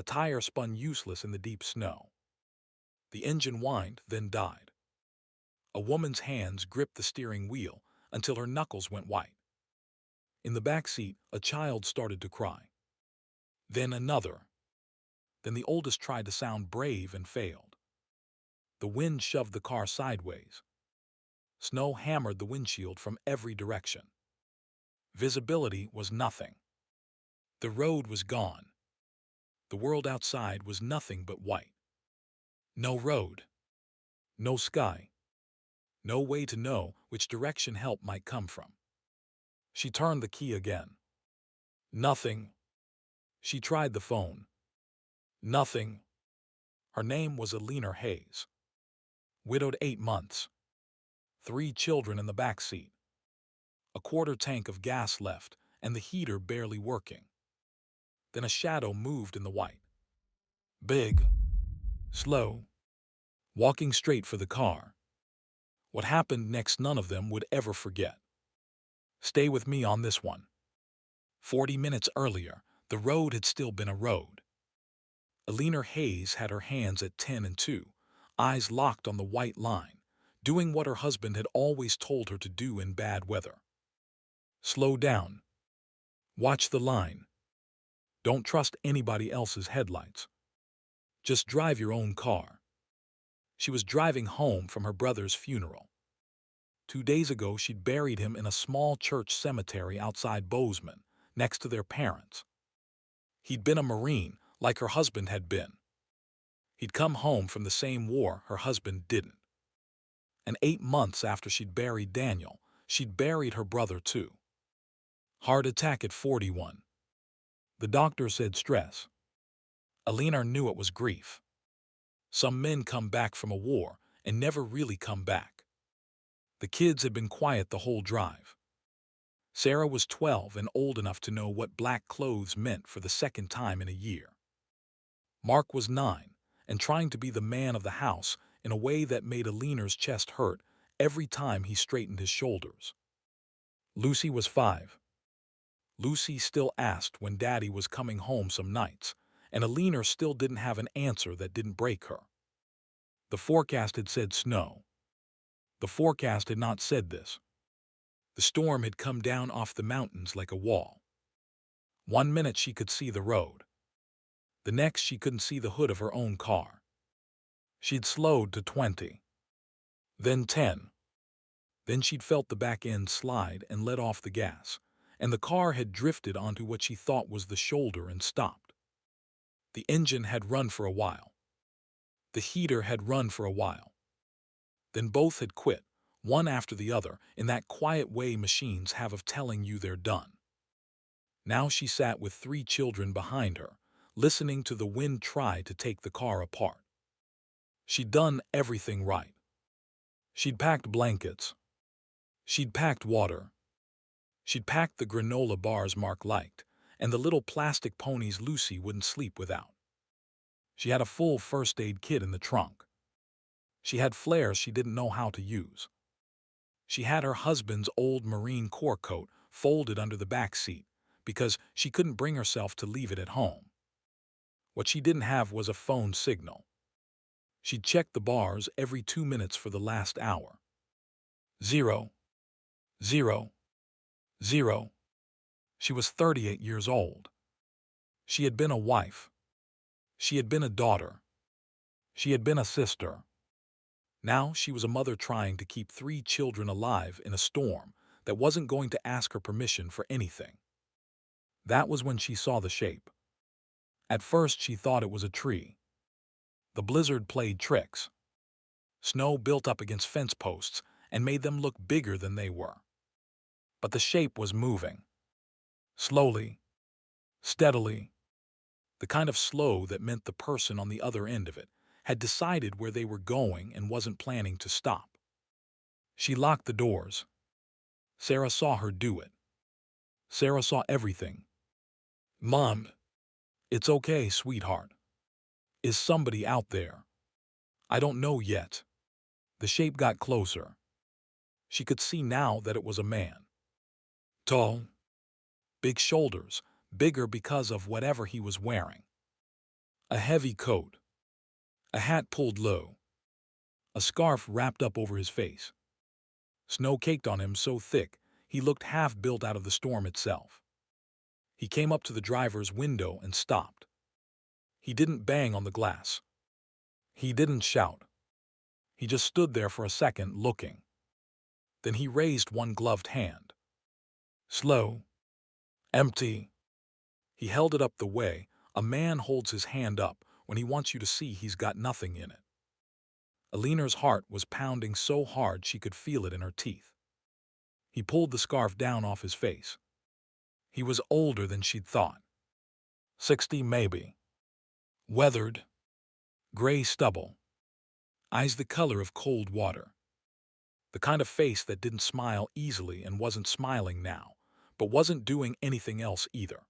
A tire spun useless in the deep snow. The engine whined, then died. A woman's hands gripped the steering wheel until her knuckles went white. In the back seat, a child started to cry. Then another. Then the oldest tried to sound brave and failed. The wind shoved the car sideways. Snow hammered the windshield from every direction. Visibility was nothing. The road was gone. The world outside was nothing but white. No road. No sky. No way to know which direction help might come from. She turned the key again. Nothing. She tried the phone. Nothing. Her name was Alina Hayes. Widowed 8 months. 3 children in the back seat. A quarter tank of gas left, and the heater barely working. Then a shadow moved in the white. Big. Slow. Walking straight for the car. What happened next none of them would ever forget. Stay with me on this one. 40 minutes earlier, the road had still been a road. Alina Hayes had her hands at 10 and 2, eyes locked on the white line, doing what her husband had always told her to do in bad weather. Slow down. Watch the line. Don't trust anybody else's headlights. Just drive your own car. She was driving home from her brother's funeral. 2 days ago, she'd buried him in a small church cemetery outside Bozeman, next to their parents. He'd been a Marine, like her husband had been. He'd come home from the same war her husband didn't. And 8 months after she'd buried Daniel, she'd buried her brother too. Heart attack at 41. The doctor said stress. Alina knew it was grief. Some men come back from a war and never really come back. The kids had been quiet the whole drive. Sarah was 12 and old enough to know what black clothes meant for the second time in a year. Mark was 9 and trying to be the man of the house in a way that made Alina's chest hurt every time he straightened his shoulders. Lucy was 5. Lucy still asked when Daddy was coming home some nights, and Alina still didn't have an answer that didn't break her. The forecast had said snow. The forecast had not said this. The storm had come down off the mountains like a wall. 1 minute she could see the road. The next she couldn't see the hood of her own car. She'd slowed to 20. Then 10. Then she'd felt the back end slide and let off the gas, and the car had drifted onto what she thought was the shoulder and stopped. The engine had run for a while. The heater had run for a while. Then both had quit, one after the other, in that quiet way machines have of telling you they're done. Now she sat with 3 children behind her, listening to the wind try to take the car apart. She'd done everything right. She'd packed blankets. She'd packed water. She'd packed the granola bars Mark liked, and the little plastic ponies Lucy wouldn't sleep without. She had a full first aid kit in the trunk. She had flares she didn't know how to use. She had her husband's old Marine Corps coat folded under the back seat because she couldn't bring herself to leave it at home. What she didn't have was a phone signal. She'd checked the bars every 2 minutes for the last hour. 0, 0, 0. She was 38 years old. She had been a wife. She had been a daughter. She had been a sister. Now she was a mother trying to keep 3 children alive in a storm that wasn't going to ask her permission for anything. That was when she saw the shape. At first she thought it was a tree. The blizzard played tricks. Snow built up against fence posts and made them look bigger than they were. But the shape was moving. Slowly. Steadily. The kind of slow that meant the person on the other end of it had decided where they were going and wasn't planning to stop. She locked the doors. Sarah saw her do it. Sarah saw everything. Mom, it's okay, sweetheart. Is somebody out there? I don't know yet. The shape got closer. She could see now that it was a man. Tall. Big shoulders, bigger because of whatever he was wearing. A heavy coat, a hat pulled low, a scarf wrapped up over his face. Snow caked on him so thick he looked half built out of the storm itself. He came up to the driver's window and stopped. He didn't bang on the glass. He didn't shout. He just stood there for a second looking. Then he raised one gloved hand. Slow. Empty. He held it up the way a man holds his hand up when he wants you to see he's got nothing in it. Alina's heart was pounding so hard she could feel it in her teeth. He pulled the scarf down off his face. He was older than she'd thought. 60 maybe. Weathered. Gray stubble. Eyes the color of cold water. The kind of face that didn't smile easily and wasn't smiling now, but wasn't doing anything else either.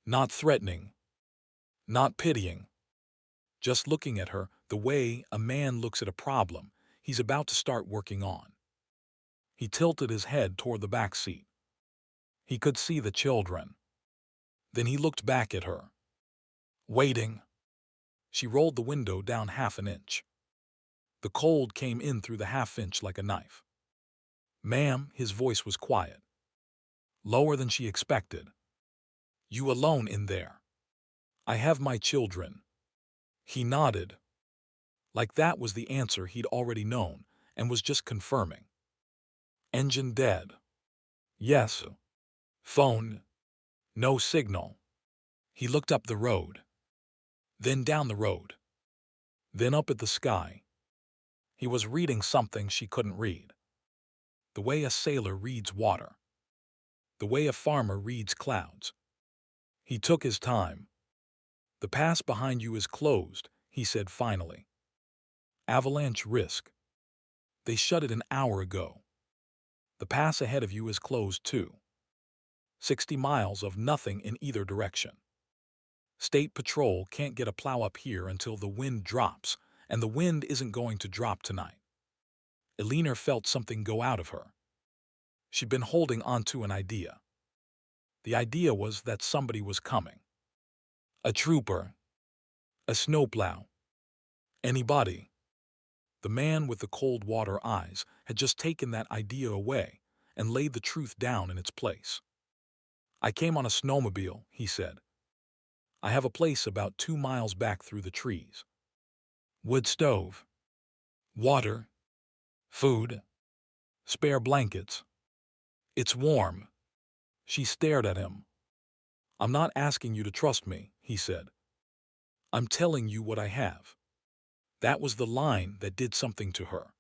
Not threatening. Not pitying. Just looking at her the way a man looks at a problem he's about to start working on. He tilted his head toward the back seat. He could see the children. Then he looked back at her. Waiting. She rolled the window down half an inch. The cold came in through the half-inch like a knife. Ma'am, his voice was quiet. Lower than she expected. You alone in there? I have my children. He nodded. Like that was the answer he'd already known and was just confirming. Engine dead. Yes. Phone. No signal. He looked up the road. Then down the road. Then up at the sky. He was reading something she couldn't read. The way a sailor reads water. The way a farmer reads clouds. He took his time. The pass behind you is closed, he said finally. Avalanche risk. They shut it an hour ago. The pass ahead of you is closed too. 60 miles of nothing in either direction. State Patrol can't get a plow up here until the wind drops, and the wind isn't going to drop tonight. Alina felt something go out of her. She'd been holding onto an idea. The idea was that somebody was coming. A trooper. A snowplow. Anybody. The man with the cold water eyes had just taken that idea away and laid the truth down in its place. I came on a snowmobile, he said. I have a place about 2 miles back through the trees. Wood stove. Water. Food. Spare blankets. It's warm. She stared at him. I'm not asking you to trust me, he said. I'm telling you what I have. That was the line that did something to her.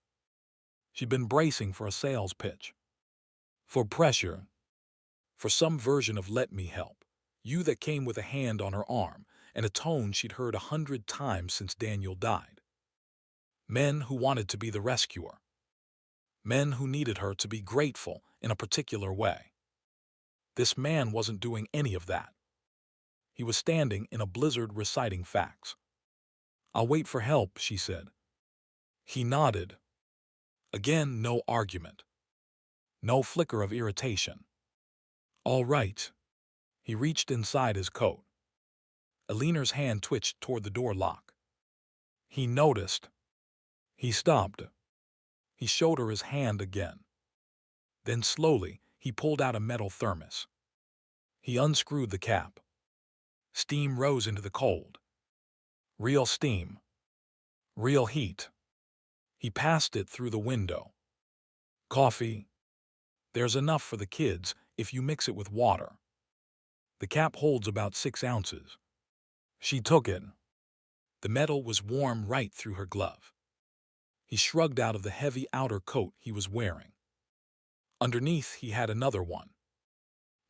She'd been bracing for a sales pitch. For pressure. For some version of let me help. You that came with a hand on her arm and a tone she'd heard 100 times since Daniel died. Men who wanted to be the rescuer. Men who needed her to be grateful in a particular way. This man wasn't doing any of that. He was standing in a blizzard reciting facts. I'll wait for help, she said. He nodded. Again, no argument. No flicker of irritation. All right. He reached inside his coat. Alina's hand twitched toward the door lock. He noticed. He stopped. He showed her his hand again. Then slowly, he pulled out a metal thermos. He unscrewed the cap. Steam rose into the cold. Real steam. Real heat. He passed it through the window. Coffee. There's enough for the kids if you mix it with water. The cap holds about 6 ounces. She took it. The metal was warm right through her glove. He shrugged out of the heavy outer coat he was wearing. Underneath he had another one.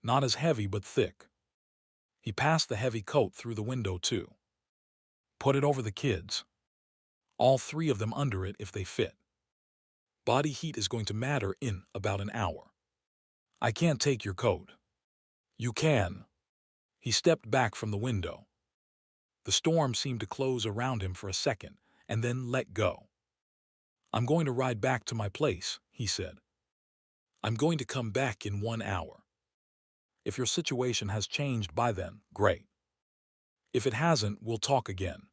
Not as heavy but thick. He passed the heavy coat through the window too. Put it over the kids. All 3 of them under it if they fit. Body heat is going to matter in about an hour. I can't take your coat. You can. He stepped back from the window. The storm seemed to close around him for a second and then let go. I'm going to ride back to my place, he said. I'm going to come back in 1 hour. If your situation has changed by then, great. If it hasn't, we'll talk again.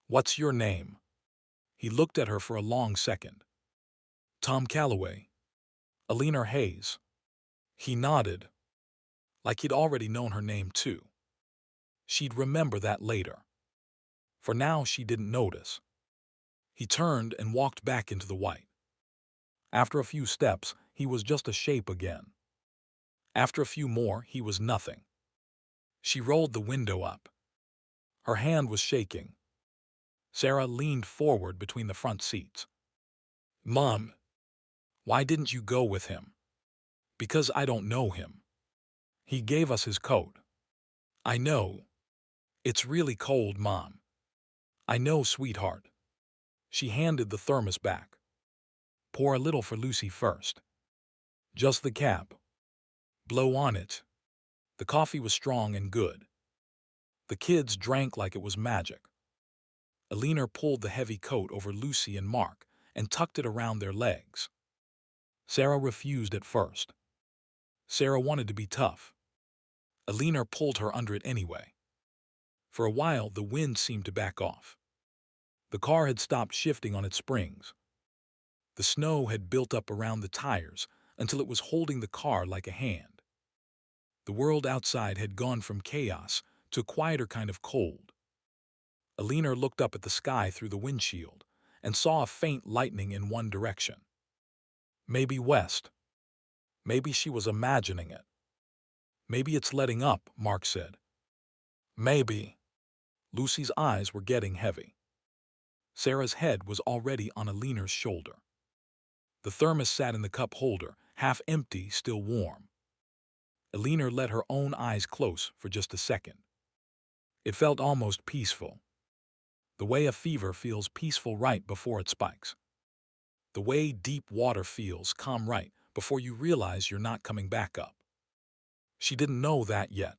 What's your name? He looked at her for a long second. Tom Calloway. Alina Hayes. He nodded, like he'd already known her name too. She'd remember that later. For now, she didn't notice. He turned and walked back into the white. After a few steps, he was just a shape again. After a few more, he was nothing. She rolled the window up. Her hand was shaking. Sarah leaned forward between the front seats. Mom, why didn't you go with him? Because I don't know him. He gave us his coat. I know. It's really cold, Mom. I know, sweetheart. She handed the thermos back. Pour a little for Lucy first. Just the cap. Blow on it. The coffee was strong and good. The kids drank like it was magic. Alina pulled the heavy coat over Lucy and Mark and tucked it around their legs. Sarah refused at first. Sarah wanted to be tough. Alina pulled her under it anyway. For a while, the wind seemed to back off. The car had stopped shifting on its springs. The snow had built up around the tires until it was holding the car like a hand. The world outside had gone from chaos to a quieter kind of cold. Alina looked up at the sky through the windshield and saw a faint lightning in one direction. Maybe west. Maybe she was imagining it. Maybe it's letting up, Mark said. Maybe. Lucy's eyes were getting heavy. Sarah's head was already on Alina's shoulder. The thermos sat in the cup holder, half empty, still warm. Alina let her own eyes close for just a second. It felt almost peaceful. The way a fever feels peaceful right before it spikes. The way deep water feels calm right before you realize you're not coming back up. She didn't know that yet.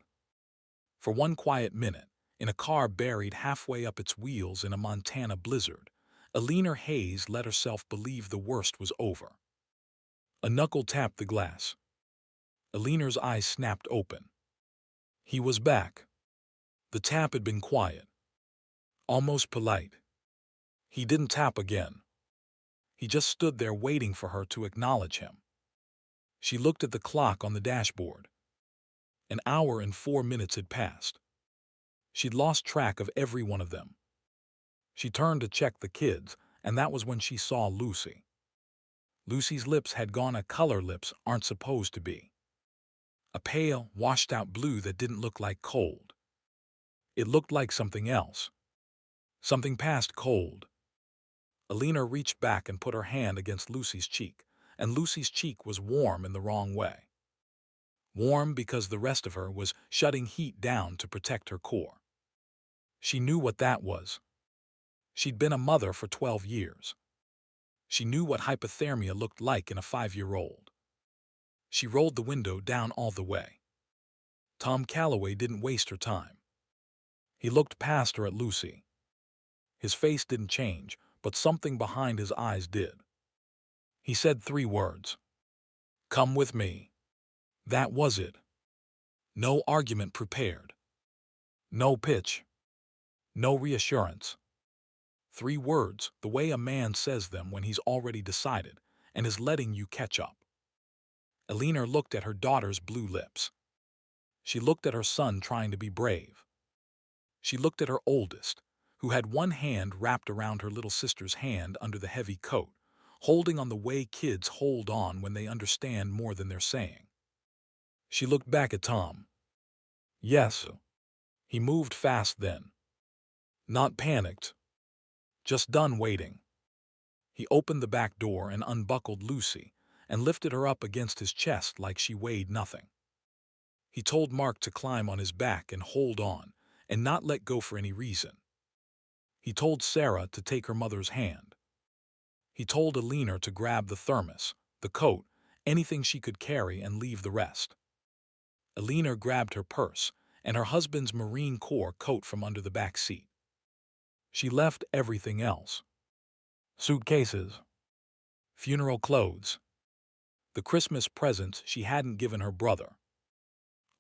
For one quiet minute, in a car buried halfway up its wheels in a Montana blizzard, Alina Hayes let herself believe the worst was over. A knuckle tapped the glass. Alina's eyes snapped open. He was back. The tap had been quiet, almost polite. He didn't tap again. He just stood there waiting for her to acknowledge him. She looked at the clock on the dashboard. An hour and 4 minutes had passed. She'd lost track of every one of them. She turned to check the kids, and that was when she saw Lucy. Lucy's lips had gone a color lips aren't supposed to be. A pale, washed-out blue that didn't look like cold. It looked like something else. Something past cold. Alina reached back and put her hand against Lucy's cheek, and Lucy's cheek was warm in the wrong way. Warm because the rest of her was shutting heat down to protect her core. She knew what that was. She'd been a mother for 12 years. She knew what hypothermia looked like in a 5-year-old. She rolled the window down all the way. Tom Calloway didn't waste her time. He looked past her at Lucy. His face didn't change, but something behind his eyes did. He said 3 words. Come with me. That was it. No argument prepared. No pitch. No reassurance. 3 words, the way a man says them when he's already decided and is letting you catch up. Alina looked at her daughter's blue lips. She looked at her son trying to be brave. She looked at her oldest, who had one hand wrapped around her little sister's hand under the heavy coat, holding on the way kids hold on when they understand more than they're saying. She looked back at Tom. Yes. He moved fast then. Not panicked. Just done waiting. He opened the back door and unbuckled Lucy and lifted her up against his chest like she weighed nothing. He told Mark to climb on his back and hold on and not let go for any reason. He told Sarah to take her mother's hand. He told Alina to grab the thermos, the coat, anything she could carry and leave the rest. Alina grabbed her purse and her husband's Marine Corps coat from under the back seat. She left everything else. Suitcases. Funeral clothes. The Christmas presents she hadn't given her brother.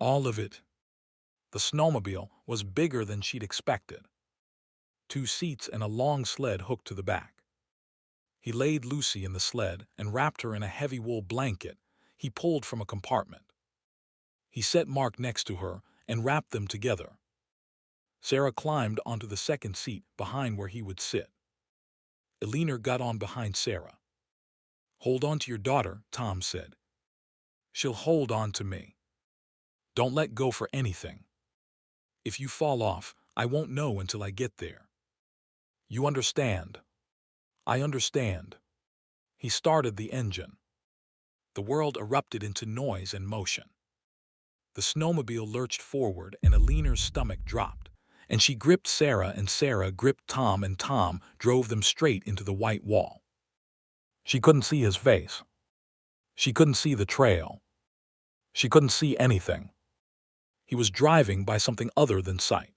All of it. The snowmobile was bigger than she'd expected. 2 seats and a long sled hooked to the back. He laid Lucy in the sled and wrapped her in a heavy wool blanket he pulled from a compartment. He set Mark next to her and wrapped them together. Sarah climbed onto the second seat behind where he would sit. Eleanor got on behind Sarah. "Hold on to your daughter," Tom said. "She'll hold on to me. Don't let go for anything. If you fall off, I won't know until I get there. You understand?" "I understand." He started the engine. The world erupted into noise and motion. The snowmobile lurched forward and Eleanor's stomach dropped, and she gripped Sarah and Sarah gripped Tom and Tom drove them straight into the white wall. She couldn't see his face. She couldn't see the trail. She couldn't see anything. He was driving by something other than sight.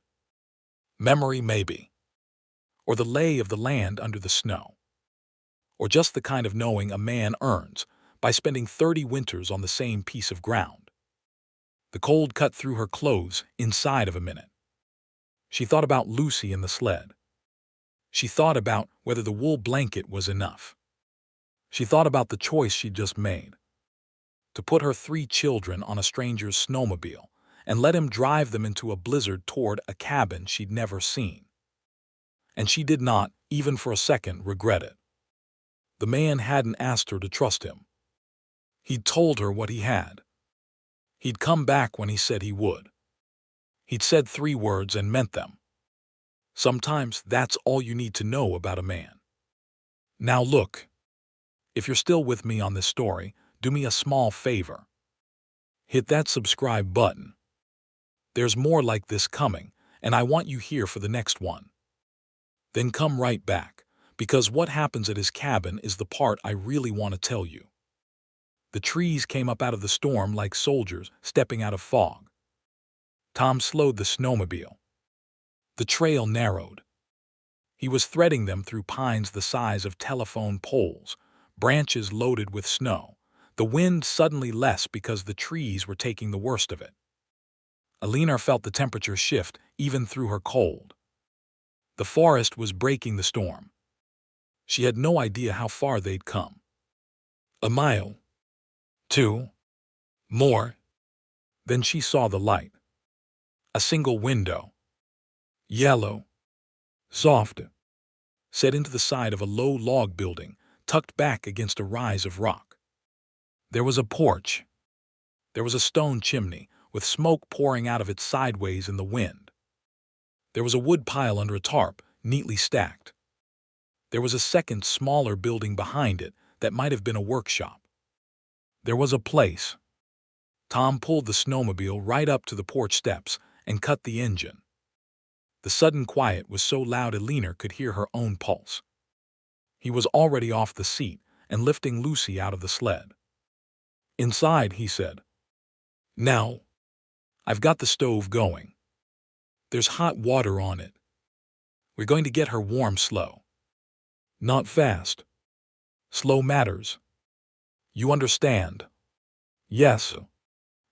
Memory, maybe. Or the lay of the land under the snow. Or just the kind of knowing a man earns by spending 30 winters on the same piece of ground. The cold cut through her clothes inside of a minute. She thought about Lucy in the sled. She thought about whether the wool blanket was enough. She thought about the choice she'd just made. To put her 3 children on a stranger's snowmobile and let him drive them into a blizzard toward a cabin she'd never seen. And she did not, even for a second, regret it. The man hadn't asked her to trust him. He'd told her what he had. He'd come back when he said he would. He'd said 3 words and meant them. Sometimes that's all you need to know about a man. Now look, if you're still with me on this story, do me a small favor. Hit that subscribe button. There's more like this coming, and I want you here for the next one. Then come right back, because what happens at his cabin is the part I really want to tell you. The trees came up out of the storm like soldiers stepping out of fog. Tom slowed the snowmobile. The trail narrowed. He was threading them through pines the size of telephone poles, branches loaded with snow, the wind suddenly less because the trees were taking the worst of it. Eleanor felt the temperature shift even through her cold. The forest was breaking the storm. She had no idea how far they'd come. A mile. 2. More. Then she saw the light. A single window. Yellow. Soft. Set into the side of a low log building, tucked back against a rise of rock. There was a porch. There was a stone chimney, with smoke pouring out of it sideways in the wind. There was a wood pile under a tarp, neatly stacked. There was a second, smaller building behind it that might have been a workshop. There was a place. Tom pulled the snowmobile right up to the porch steps and cut the engine. The sudden quiet was so loud Eleanor could hear her own pulse. He was already off the seat and lifting Lucy out of the sled. "Inside," he said. "Now, I've got the stove going. There's hot water on it. We're going to get her warm slow. Not fast. Slow matters. You understand?" "Yes."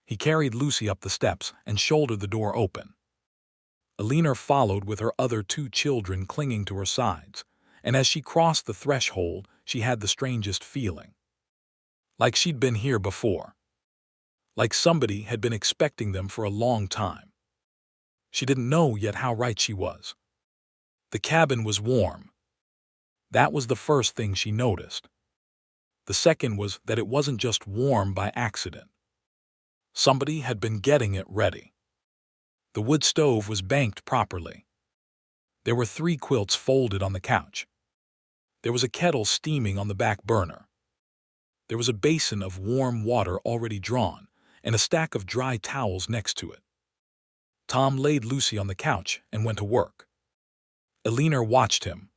He carried Lucy up the steps and shouldered the door open. Eleanor followed with her other 2 children clinging to her sides, and as she crossed the threshold, she had the strangest feeling. Like she'd been here before. Like somebody had been expecting them for a long time. She didn't know yet how right she was. The cabin was warm. That was the first thing she noticed. The second was that it wasn't just warm by accident. Somebody had been getting it ready. The wood stove was banked properly. There were 3 quilts folded on the couch. There was a kettle steaming on the back burner. There was a basin of warm water already drawn, and a stack of dry towels next to it. Tom laid Lucy on the couch and went to work. Eleanor watched him.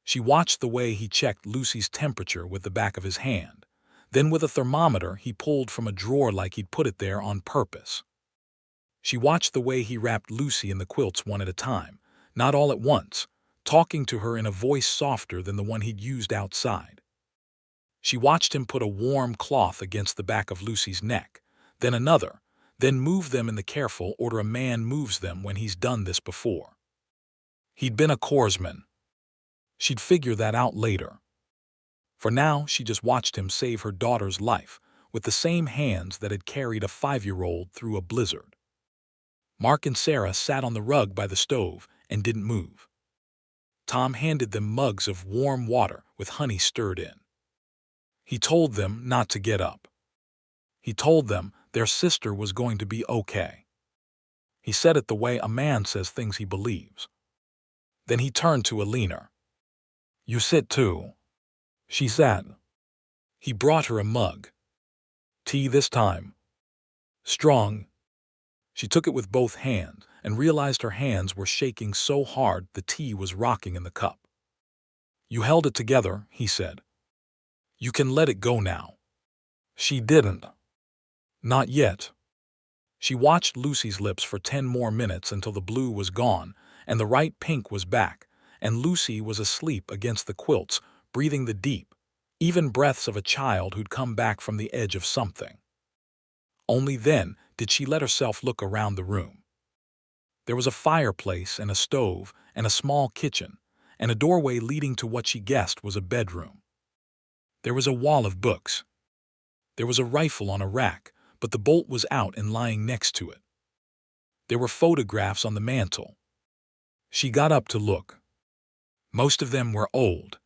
She watched the way he checked Lucy's temperature with the back of his hand. Then with a thermometer he pulled from a drawer like he'd put it there on purpose. She watched the way he wrapped Lucy in the quilts one at a time, not all at once, talking to her in a voice softer than the one he'd used outside. She watched him put a warm cloth against the back of Lucy's neck, then another, then move them in the careful order a man moves them when he's done this before. He'd been a corpsman. She'd figure that out later. For now, she just watched him save her daughter's life with the same hands that had carried a 5-year-old through a blizzard. Mark and Sarah sat on the rug by the stove and didn't move. Tom handed them mugs of warm water with honey stirred in. He told them not to get up. He told them their sister was going to be okay. He said it the way a man says things he believes. Then he turned to Alina. "You sit too." She sat. He brought her a mug. Tea this time. Strong. She took it with both hands and realized her hands were shaking so hard the tea was rocking in the cup. "You held it together," he said. "You can let it go now." She didn't. Not yet. She watched Lucy's lips for 10 more minutes until the blue was gone and the right pink was back, and Lucy was asleep against the quilts, breathing the deep, even breaths of a child who'd come back from the edge of something. Only then did she let herself look around the room. There was a fireplace and a stove and a small kitchen, and a doorway leading to what she guessed was a bedroom. There was a wall of books. There was a rifle on a rack, but the bolt was out and lying next to it. There were photographs on the mantel. She got up to look. Most of them were old.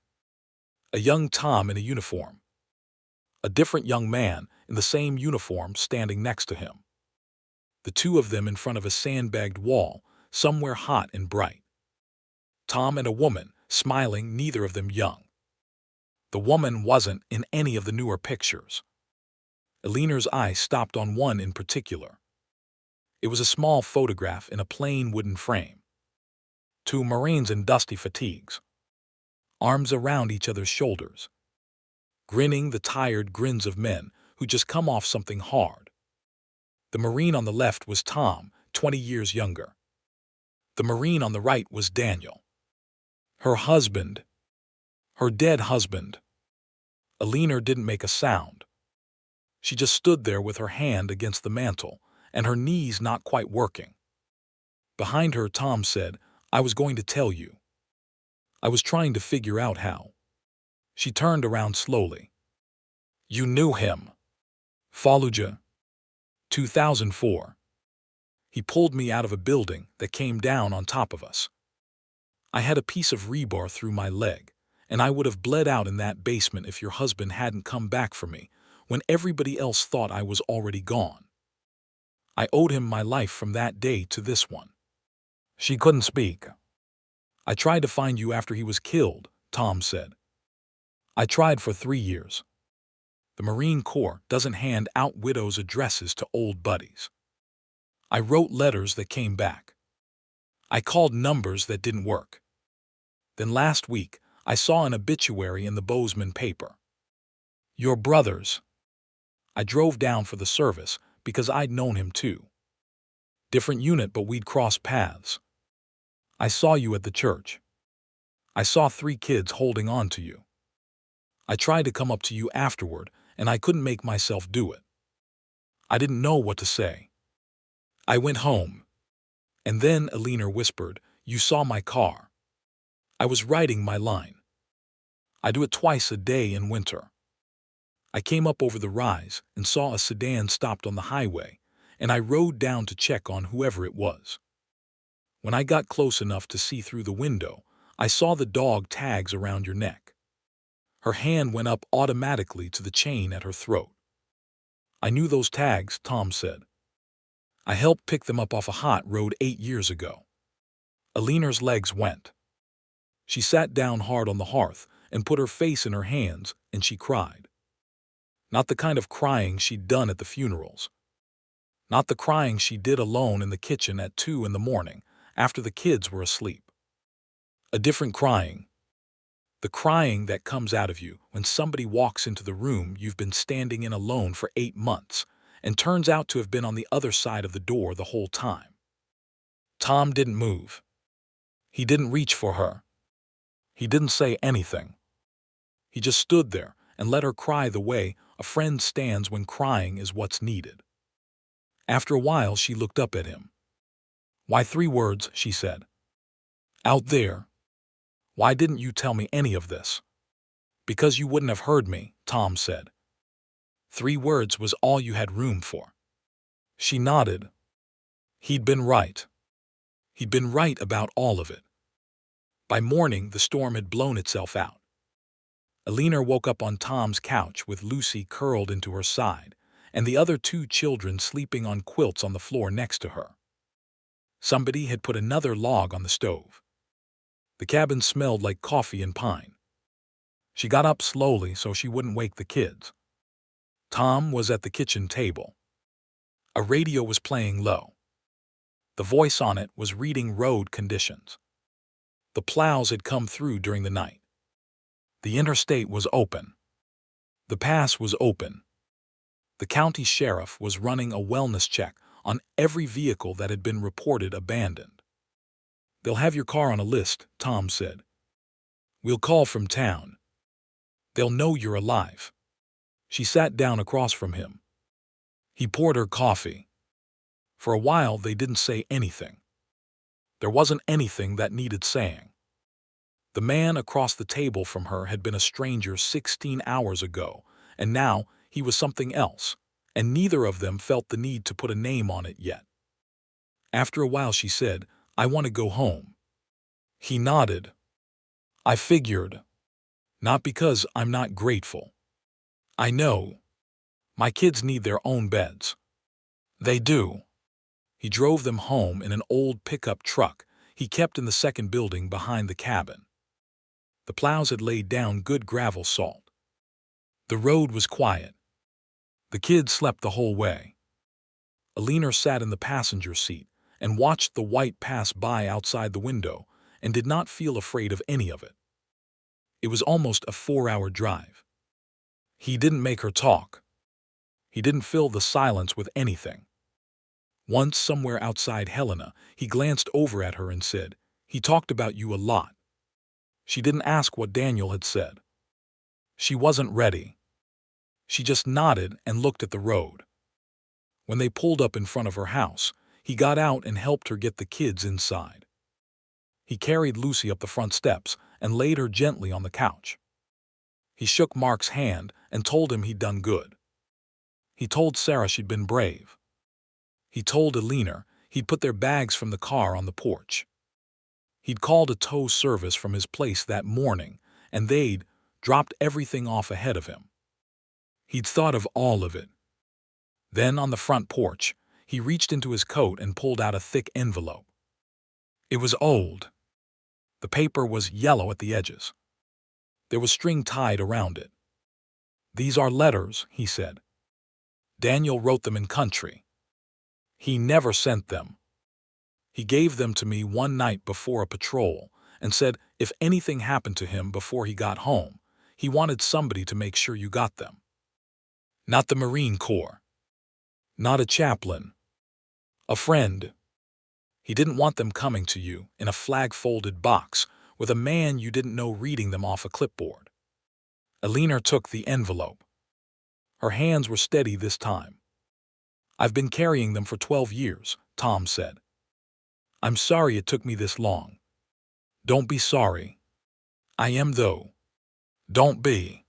A young Tom in a uniform. A different young man in the same uniform standing next to him. The two of them in front of a sandbagged wall, somewhere hot and bright. Tom and a woman, smiling, neither of them young. The woman wasn't in any of the newer pictures. Alina's eye stopped on one in particular. It was a small photograph in a plain wooden frame. Two Marines in dusty fatigues, arms around each other's shoulders, grinning the tired grins of men who just come off something hard. The Marine on the left was Tom, 20 years younger. The Marine on the right was Daniel. Her husband. Her dead husband. Alina didn't make a sound. She just stood there with her hand against the mantel and her knees not quite working. Behind her, Tom said, "I was going to tell you. I was trying to figure out how." She turned around slowly. "You knew him." "Fallujah. 2004. He pulled me out of a building that came down on top of us. I had a piece of rebar through my leg, and I would have bled out in that basement if your husband hadn't come back for me when everybody else thought I was already gone. I owed him my life from that day to this one." She couldn't speak. "I tried to find you after he was killed," Tom said. "I tried for 3 years. The Marine Corps doesn't hand out widows' addresses to old buddies. I wrote letters that came back. I called numbers that didn't work. Then last week, I saw an obituary in the Bozeman paper. Your brother's. I drove down for the service because I'd known him too. Different unit, but we'd crossed paths. I saw you at the church. I saw 3 kids holding on to you. I tried to come up to you afterward, and I couldn't make myself do it. I didn't know what to say. I went home." And then Alina whispered, "You saw my car. I was writing my line. I do it twice a day in winter. I came up over the rise and saw a sedan stopped on the highway, and I rode down to check on whoever it was. When I got close enough to see through the window, I saw the dog tags around your neck." Her hand went up automatically to the chain at her throat. "I knew those tags," Tom said. "I helped pick them up off a hot road 8 years ago." Alina's legs went. She sat down hard on the hearth and put her face in her hands, and she cried. Not the kind of crying she'd done at the funerals. Not the crying she did alone in the kitchen at 2 in the morning after the kids were asleep. A different crying. The crying that comes out of you when somebody walks into the room you've been standing in alone for 8 months and turns out to have been on the other side of the door the whole time. Tom didn't move. He didn't reach for her. He didn't say anything. He just stood there and let her cry the way a friend stands when crying is what's needed. After a while, she looked up at him. "Why 3 words?" she said. "Out there. Why didn't you tell me any of this?" "Because you wouldn't have heard me," Tom said. 3 words was all you had room for. She nodded. He'd been right. He'd been right about all of it. By morning, the storm had blown itself out. Alina woke up on Tom's couch with Lucy curled into her side, and the other 2 children sleeping on quilts on the floor next to her. Somebody had put another log on the stove. The cabin smelled like coffee and pine. She got up slowly so she wouldn't wake the kids. Tom was at the kitchen table. A radio was playing low. The voice on it was reading road conditions. The plows had come through during the night. The interstate was open. The pass was open. The county sheriff was running a wellness check on every vehicle that had been reported abandoned. "They'll have your car on a list," Tom said. "We'll call from town. They'll know you're alive." She sat down across from him. He poured her coffee. For a while, they didn't say anything. There wasn't anything that needed saying. The man across the table from her had been a stranger 16 hours ago, and now he was something else, and neither of them felt the need to put a name on it yet. After a while she said, "I want to go home." He nodded. "I figured. Not because I'm not grateful. I know. My kids need their own beds. They do." He drove them home in an old pickup truck he kept in the second building behind the cabin. The plows had laid down good gravel salt. The road was quiet. The kids slept the whole way. Alina sat in the passenger seat and watched the white pass by outside the window and did not feel afraid of any of it. It was almost a 4-hour drive. He didn't make her talk. He didn't fill the silence with anything. Once, somewhere outside Helena, he glanced over at her and said, "He talked about you a lot." She didn't ask what Daniel had said. She wasn't ready. She just nodded and looked at the road. When they pulled up in front of her house, he got out and helped her get the kids inside. He carried Lucy up the front steps and laid her gently on the couch. He shook Mark's hand and told him he'd done good. He told Sarah she'd been brave. He told Alina he'd put their bags from the car on the porch. He'd called a tow service from his place that morning, and they'd dropped everything off ahead of him. He'd thought of all of it. Then, on the front porch, he reached into his coat and pulled out a thick envelope. It was old. The paper was yellow at the edges. There was string tied around it. "These are letters," he said. "Daniel wrote them in country. He never sent them. He gave them to me one night before a patrol and said if anything happened to him before he got home, he wanted somebody to make sure you got them. Not the Marine Corps. Not a chaplain. A friend. He didn't want them coming to you in a flag-folded box with a man you didn't know reading them off a clipboard." Alina took the envelope. Her hands were steady this time. "I've been carrying them for 12 years, Tom said. "I'm sorry it took me this long." "Don't be sorry." "I am, though." "Don't be."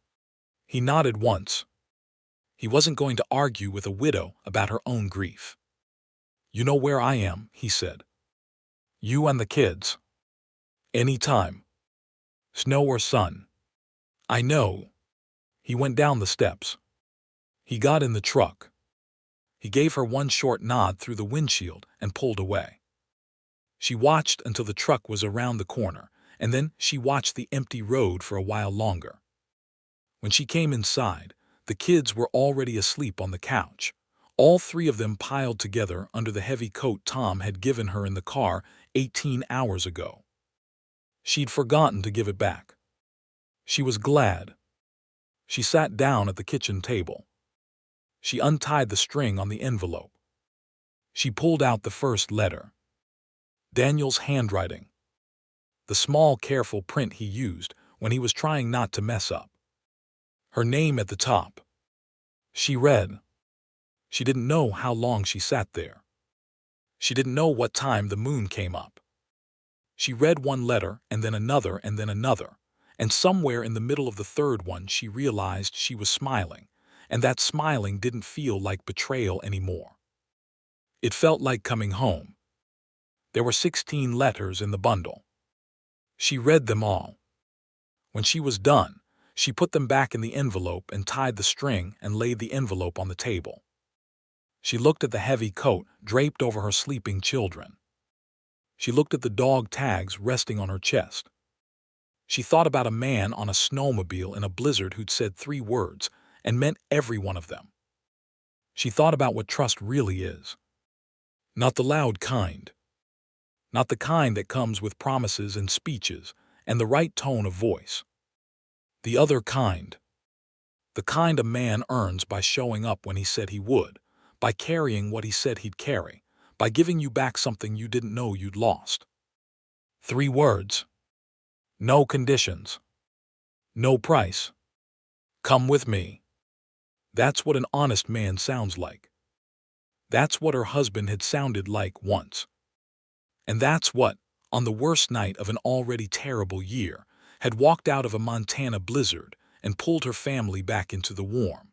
He nodded once. He wasn't going to argue with a widow about her own grief. "You know where I am," he said. "You and the kids. Any time. Snow or sun." "I know." He went down the steps. He got in the truck. He gave her one short nod through the windshield and pulled away. She watched until the truck was around the corner, and then she watched the empty road for a while longer. When she came inside, the kids were already asleep on the couch, all 3 of them piled together under the heavy coat Tom had given her in the car 18 hours ago. She'd forgotten to give it back. She was glad. She sat down at the kitchen table. She untied the string on the envelope. She pulled out the first letter. Daniel's handwriting. The small, careful print he used when he was trying not to mess up. Her name at the top. She read, She didn't know how long she sat there. She didn't know what time the moon came up. She read one letter and then another and then another, and somewhere in the middle of the third one she realized she was smiling, and that smiling didn't feel like betrayal anymore. It felt like coming home. There were 16 letters in the bundle. She read them all. When she was done, she put them back in the envelope and tied the string and laid the envelope on the table. She looked at the heavy coat draped over her sleeping children. She looked at the dog tags resting on her chest. She thought about a man on a snowmobile in a blizzard who'd said 3 words and meant every one of them. She thought about what trust really is. Not the loud kind. Not the kind that comes with promises and speeches and the right tone of voice. The other kind. The kind a man earns by showing up when he said he would, by carrying what he said he'd carry, by giving you back something you didn't know you'd lost. 3 words. No conditions. No price. Come with me. That's what an honest man sounds like. That's what her husband had sounded like once. And that's what, on the worst night of an already terrible year, had walked out of a Montana blizzard and pulled her family back into the warm.